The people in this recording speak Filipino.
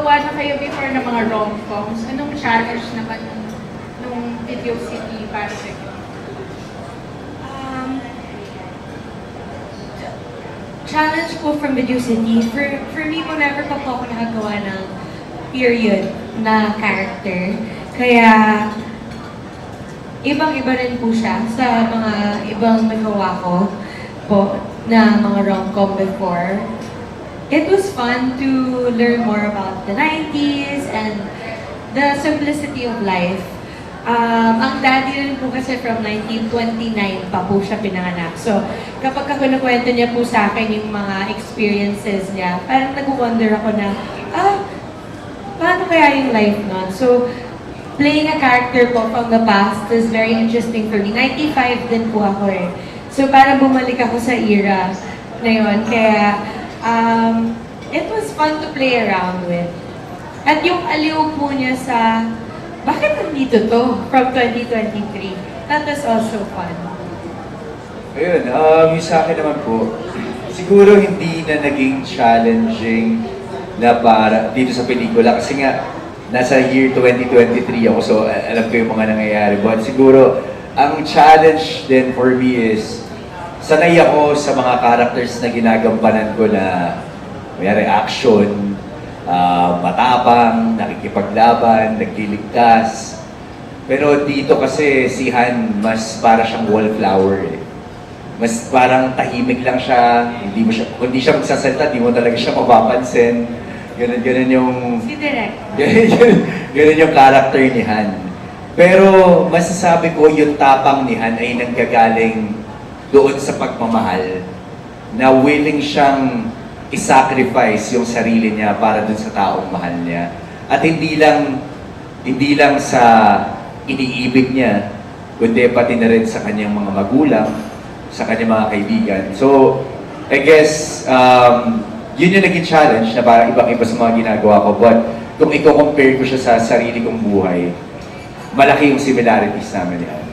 gumawa na kayo before ng mga rom-coms. Anong challenge naman nung Video City para sa inyo? Challenge po from Video City. For me po, never pa po ako nakagawa ng period na character. Kaya, ibang-iba rin po siya sa mga ibang nagawa ko po na mga rom-com before. It was fun to learn more about the 90s and the simplicity of life. Ang daddy rin po kasi from 1929 pa po siya pinanganak. So, kapag kinukwento niya po sa akin yung mga experiences niya, parang nag-wonder ako na, paano kaya yung life nun? So, playing a character po from the past is very interesting for me. 95 din po ako eh. So, parang bumalik ako sa era na yun. Kaya, it was fun to play around with. At yung aliw po niya sa, bakit nandito to from 2023? That was also fun. Ayun, yung sa akin naman po, siguro hindi na naging challenging na para dito sa pelikula kasi nga nasa year 2023 ako so alam ko yung mga nangyayari. But siguro, ang challenge din for me is sanay ako sa mga characters na ginagampanan ko na may action, matapang, nakikipaglaban, nagliligtas. Pero dito kasi si Han, mas para siyang wallflower eh. Mas parang tahimik lang siya, kung hindi siya magsasalita, di mo talaga siya mapapansin. Ganun yung... Si Direk. Ganun yung character ni Han. Pero masasabi ko yung tapang ni Han ay nanggagaling doon sa pagmamahal na willing siyang i-sacrifice yung sarili niya para dun sa taong mahal niya. At hindi lang sa iniibig niya, kundi pati na rin sa kanyang mga magulang, sa kanyang mga kaibigan. So, I guess, yun yung naging challenge na parang ibang-iba sa mga ginagawa ko. But kung i-compare ko siya sa sarili kong buhay, malaki yung similarities namin yan.